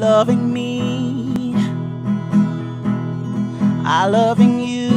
loving me, I loving you.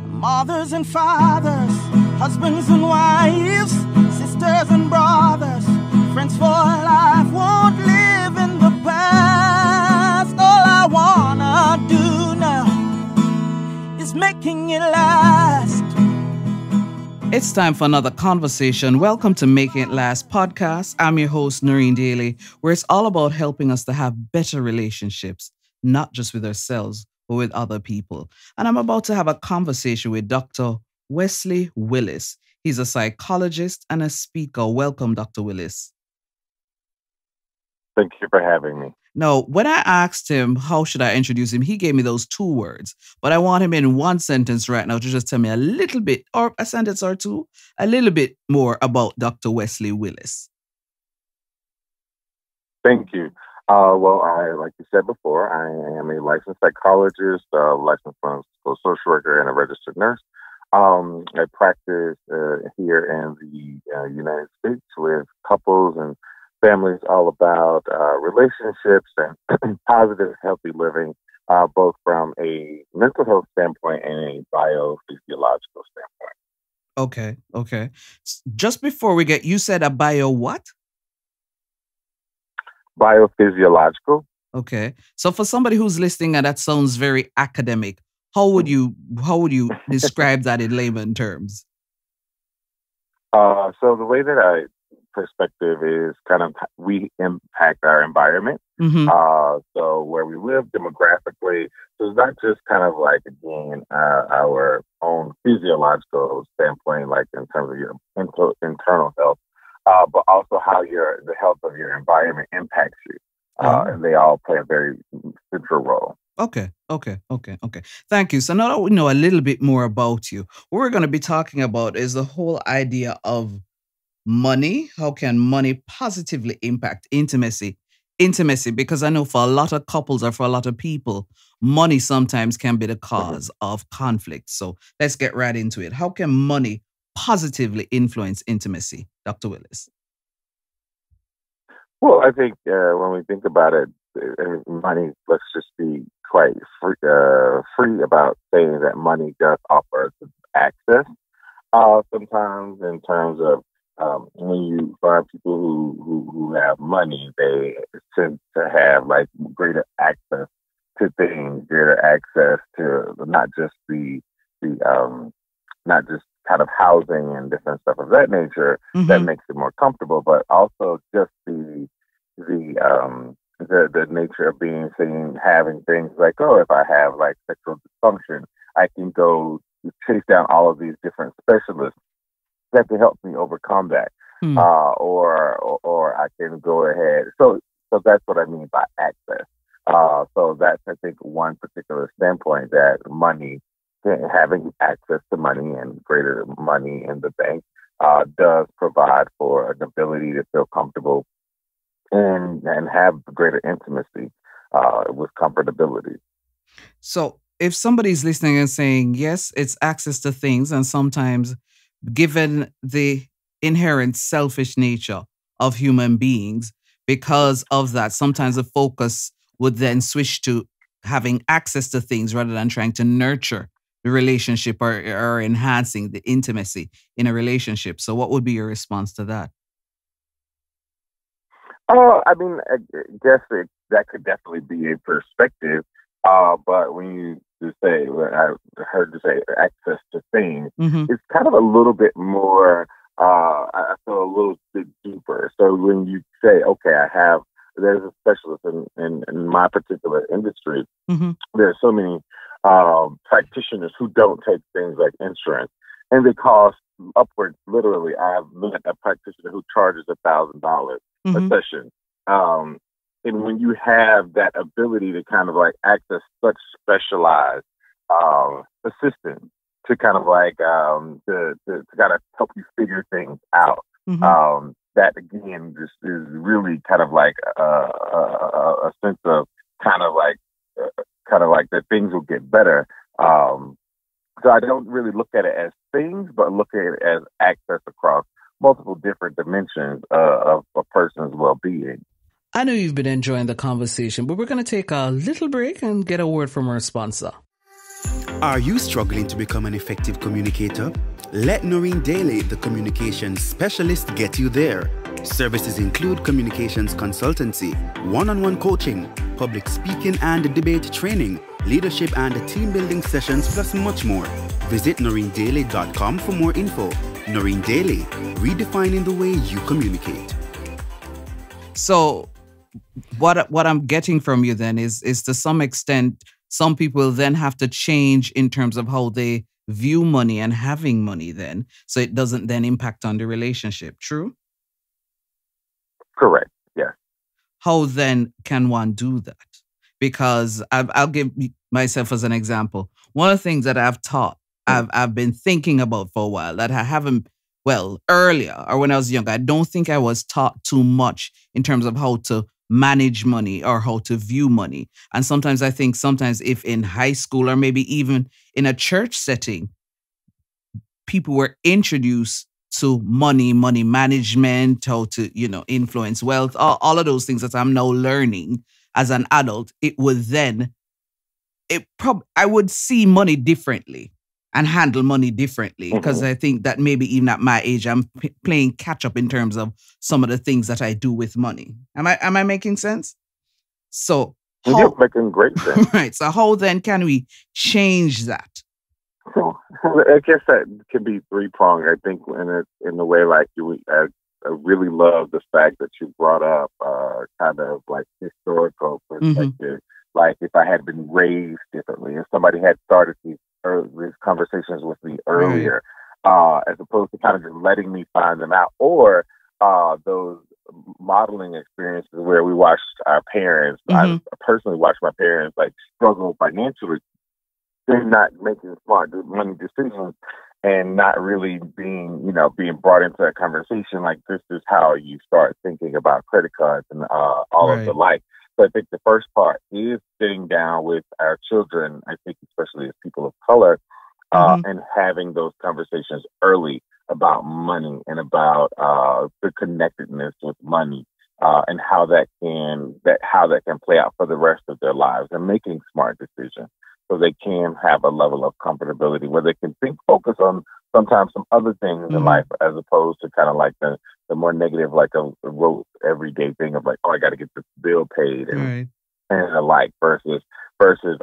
Mothers and fathers, husbands and wives, sisters and brothers, friends for life, won't live in the past. All I wanna do now is making it last. It's time for another conversation. Welcome to Making It Last podcast. I'm your host, Noreen Daly, where it's all about helping us to have better relationships, not just with ourselves, but with other people. And I'm about to have a conversation with Dr. Wesley Willis. He's a psychologist and a speaker. Welcome, Dr. Willis. Thank you for having me. Now, when I asked him how should I introduce him, he gave me those two words. But I want him in one sentence right now to just tell me a little bit, or a sentence or two, a little bit more about Dr. Wesley Willis. Thank you. Like you said before, I am a licensed psychologist, licensed social worker, and a registered nurse. I practice here in the United States with couples and families, all about relationships and positive, healthy living, both from a mental health standpoint and a biophysiological standpoint. Okay. Just before we get, you said a bio what? Biophysiological. Okay. So for somebody who's listening and that sounds very academic, how would you describe that in layman terms? So the way that I perspective is kind of we impact our environment. Mm-hmm. So where we live demographically, so it's not just kind of like, again, our own physiological standpoint, like in terms of your internal health, but also how the health of your environment impacts you. And they all play a very central role. Okay. Thank you. So now that we know a little bit more about you, what we're going to be talking about is the whole idea of money. How can money positively impact intimacy? Because I know for a lot of couples or for a lot of people, money sometimes can be the cause of conflict. So let's get right into it. How can money positively influence intimacy, Dr. Willis? Well, I think when we think about it, money, let's just be quite free about saying that money does offer us access. Sometimes in terms of when you find people who have money, they tend to have like greater access to things, greater access to not just not just kind of housing and different stuff of that nature that makes it more comfortable, but also just the nature of being seen, having things like, oh, if I have like sexual dysfunction, I can go chase down all of these different specialists that can help me overcome that. Or I can go ahead. So that's what I mean by access. So that's, I think, one particular standpoint, that money, having access to money and greater money in the bank does provide for an ability to feel comfortable and have greater intimacy with comfortability. So if somebody's listening and saying, yes, it's access to things, and sometimes given the inherent selfish nature of human beings, because of that, sometimes the focus would then switch to having access to things rather than trying to nurture the relationship or enhancing the intimacy in a relationship. So what would be your response to that? I mean, I guess that could definitely be a perspective. But when you say, when I heard you say access to things, it's kind of a little bit more, I feel a little bit deeper. So when you say, okay, there's a specialist in my particular industry, there's so many practitioners who don't take things like insurance, and they cost upwards. Literally, I have met a practitioner who charges $1,000 a session. And when you have that ability to kind of like access such specialized assistance to kind of like to kind of help you figure things out, that again just is really kind of like a sense of kind of like that things will get better. So I don't really look at it as things, but look at it as access across multiple different dimensions of a person's well-being. I know you've been enjoying the conversation, but we're going to take a little break and get a word from our sponsor. Are you struggling to become an effective communicator? Let Noreen Daly, the communications specialist, get you there. Services include communications consultancy, one-on-one coaching, public speaking and debate training, leadership and team building sessions, plus much more. Visit noreendaly.com for more info. Noreen Daly, redefining the way you communicate. So what I'm getting from you then is to some extent, some people then have to change in terms of how they view money and having money then, so it doesn't then impact on the relationship. True? Correct. Yes. How then can one do that? Because I'll give myself as an example. One of the things that I've been thinking about for a while that I haven't, well, earlier or when I was younger, I don't think I was taught too much in terms of how to manage money or how to view money. And sometimes I think if in high school or maybe even in a church setting, people were introduced to money management, how to, influence wealth, all of those things that I'm now learning as an adult, I would see money differently and handle money differently, because I think that maybe even at my age, I'm playing catch up in terms of some of the things that I do with money. Am I making sense? So you're making great sense. Right. So how then can we change that? So I guess that can be three-pronged. I think in a way, like I really love the fact that you brought up kind of like historical perspective. Like if I had been raised differently, if somebody had started these conversations with me earlier, as opposed to kind of just letting me find them out, or those modeling experiences where we watched our parents. I personally watched my parents like struggle financially. They're not making smart money decisions and not really being brought into that conversation. Like, this is how you start thinking about credit cards and all of the like. So I think the first part is sitting down with our children, I think especially as people of color, and having those conversations early about money and about the connectedness with money, and how that can play out for the rest of their lives, and making smart decisions so they can have a level of comfortability where they can focus on sometimes some other things in life, as opposed to kind of like the more negative, like a rote everyday thing of like, oh, I got to get this bill paid and the like, versus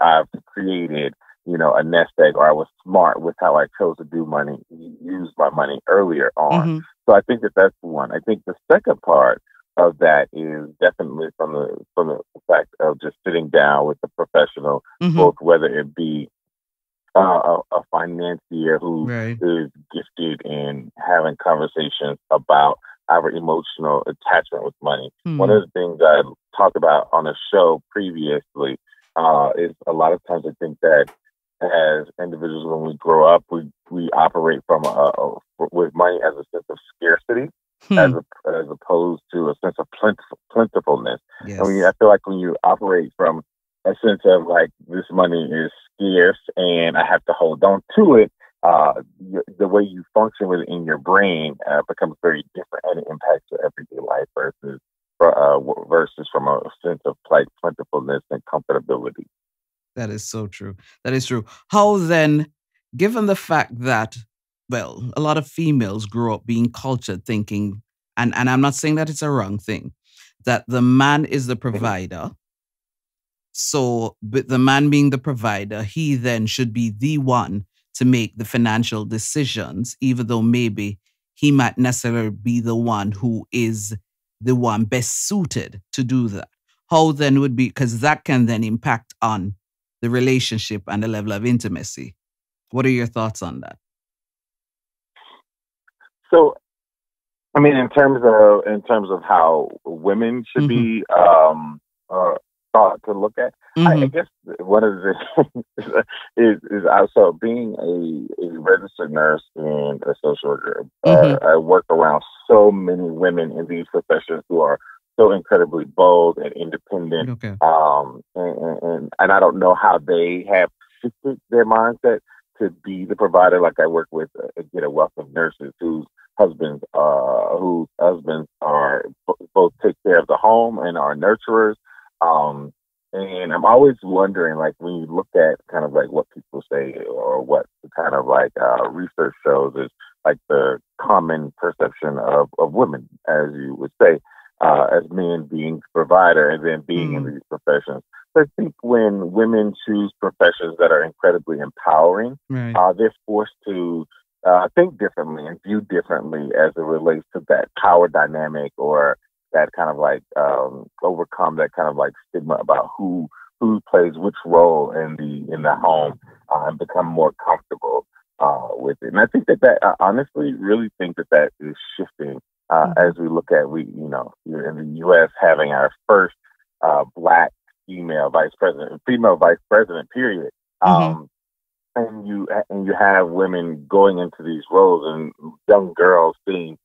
I've created, a nest egg, or I was smart with how I chose to use my money earlier on. So I think that's one. I think the second part of that is definitely from the fact of just sitting down with a professional, both whether it be a financier who is gifted in having conversations about our emotional attachment with money. One of the things I talked about on a show previously is a lot of times I think that as individuals, when we grow up, we operate from with money as a sense of scarcity, as opposed to a sense of plentifulness. Yes. I feel like when you operate from a sense of like, this money is scarce and I have to hold on to it, the way you function with it in your brain becomes very different, and it impacts your everyday life versus from a sense of like plentifulness and comfortability. That is so true. That is true. How then, given the fact that, well, a lot of females grow up being cultured thinking, and I'm not saying that it's a wrong thing, that the man is the provider. So, but the man being the provider, he then should be the one to make the financial decisions, even though maybe he might necessarily be the one who is the one best suited to do that. How then would be, because that can then impact on the relationship and the level of intimacy. What are your thoughts on that? So, I mean, in terms of how women should be thought to look at, I guess one of the things is also being a registered nurse and a social worker. I work around so many women in these professions who are so incredibly bold and independent. Okay. And I don't know how they have shifted their mindset to be the provider. Like, I work with a wealth of nurses whose husbands whose husbands are both take care of the home and are nurturers. And I'm always wondering, like, when you look at kind of like what people say or what kind of like research shows is like the common perception of women, as you would say, as men being provider and then being in these professions. So I think when women choose professions that are incredibly empowering, Right. They're forced to think differently and view differently as it relates to that power dynamic or that kind of like overcome that kind of like stigma about who plays which role in the home and become more comfortable with it. And I think that I honestly really think that is shifting as we look at in the U.S. having our first black female vice president, period. And you have women going into these roles and young girls being,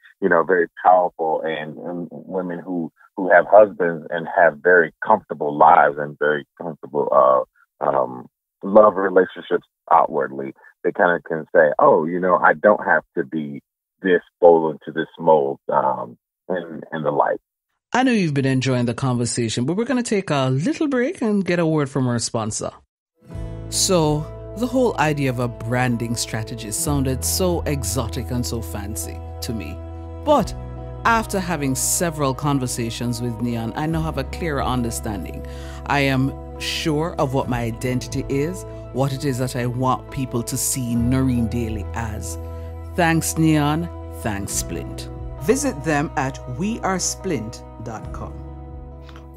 very powerful and women who have husbands and have very comfortable lives and very comfortable love relationships outwardly. They kind of can say, oh, I don't have to be this fall into this mold and the like. I know you've been enjoying the conversation, but we're going to take a little break and get a word from our sponsor. So, the whole idea of a branding strategy sounded so exotic and so fancy to me. But after having several conversations with Neon, I now have a clearer understanding. I am sure of what my identity is, what it is that I want people to see Noreen Daly as. Thanks, Neon. Thanks, Splint. Visit them at wearesplint.com.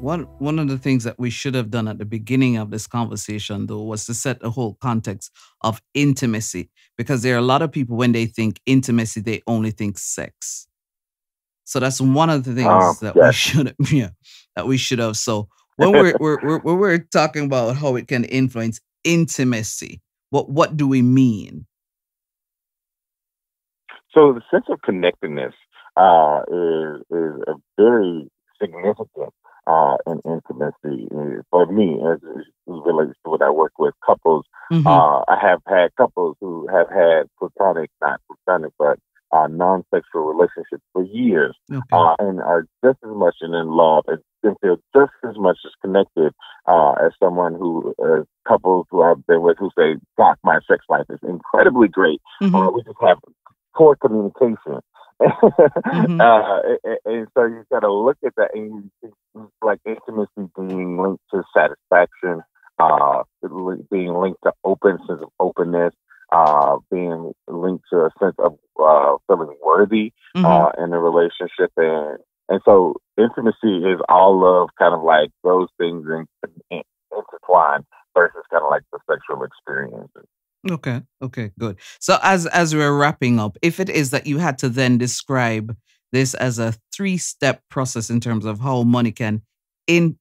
One of the things that we should have done at the beginning of this conversation, though, was to set the whole context of intimacy, because there are a lot of people, when they think intimacy, they only think sex. So that's one of the things that we should have. So when we're talking about how it can influence intimacy, what do we mean? So the sense of connectedness is a very significant in intimacy for me as it relates to what I work with couples. I have had couples who have had not platonic, but non-sexual relationships for years, and are just as much in love and feel just as much as connected as someone who couples who I've been with who say, "God, my sex life is incredibly great." We just have poor communication. And so you got to look at that, and like intimacy being linked to satisfaction, being linked to sense of openness, being linked to a sense of feeling worthy in a relationship, and so intimacy is all of kind of like those things intertwined versus kind of like the sexual experiences. Okay, good. So as we're wrapping up, if it is that you had to then describe this as a 3-step process in terms of how money can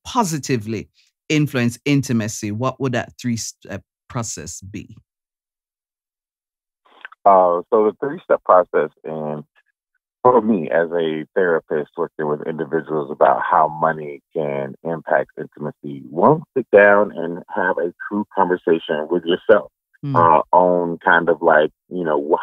positively influence intimacy, what would that 3-step process be? So the 3-step process, and for me as a therapist working with individuals about how money can impact intimacy, one, sit down and have a true conversation with yourself. On kind of like,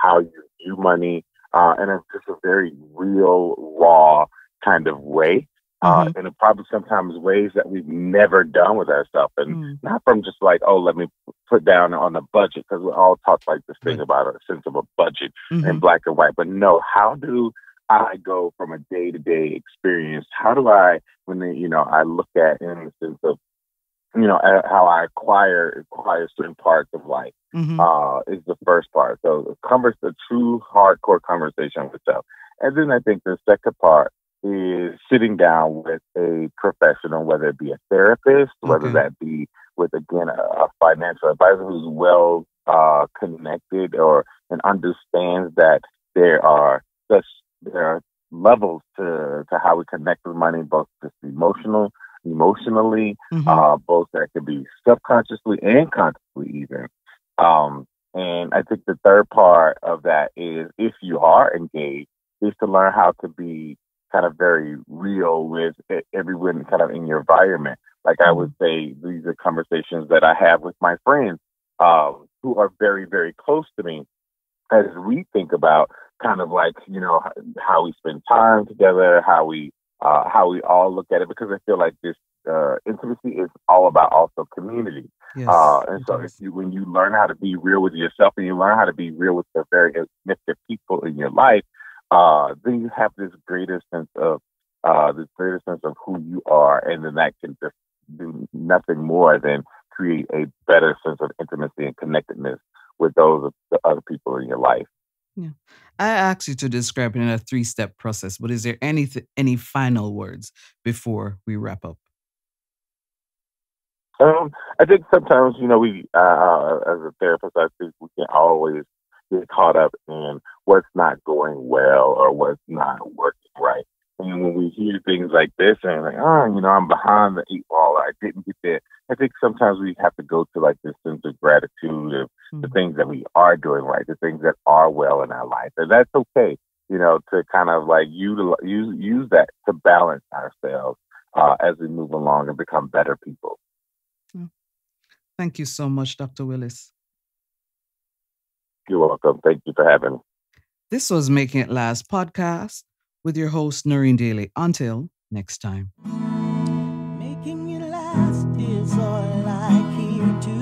how you view money in just a very real, raw kind of way. And it probably sometimes ways that we've never done with ourselves. And not from just like, oh, let me put down on a budget, because we all talk like this thing about a sense of a budget in black and white. But no, how do I go from a day-to-day experience? How do I, when I look at in the sense of, how I acquire certain parts of life is the first part. So the true hardcore conversation with yourself. And then I think the second part is sitting down with a professional, whether it be a therapist, whether that be with, again, a financial advisor who's well connected and understands that there are levels to how we connect with money, both just emotionally, both that can be subconsciously and consciously even. And I think the third part of that is, if you are engaged, is to learn how to be kind of very real with everyone kind of in your environment. Like I would say, these are conversations that I have with my friends who are very, very close to me. as we think about kind of like, you know, how we spend time together, how we all look at it, because I feel like this intimacy is all about also community. Yes, And so when you learn how to be real with yourself and you learn how to be real with the very significant people in your life, then you have this greater sense of who you are, and then that can just do nothing more than create a better sense of intimacy and connectedness with those of the other people in your life. Yeah. I asked you to describe it in a 3-step process, but is there any final words before we wrap up? I think sometimes, you know, we, as a therapist, I think we can always get caught up in what's not going well or what's not working right. And when we hear things like this and like, oh, you know, I'm behind the 8 ball, I didn't get there. I think sometimes we have to go to like this sense of gratitude of the things that we are doing right, the things that are well in our life. And that's okay, you know, to kind of like use that to balance ourselves as we move along and become better people. Thank you so much, Dr. Willis. You're welcome. Thank you for having me. This was Making It Last podcast with your host, Noreen Daly. Until next time. Making it last is all I care to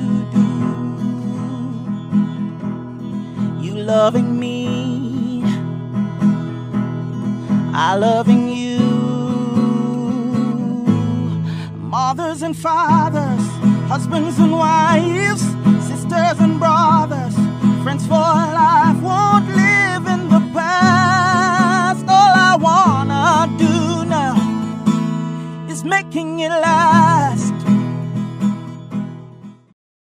do. You loving me, I loving you. Mothers and fathers, husbands and wives,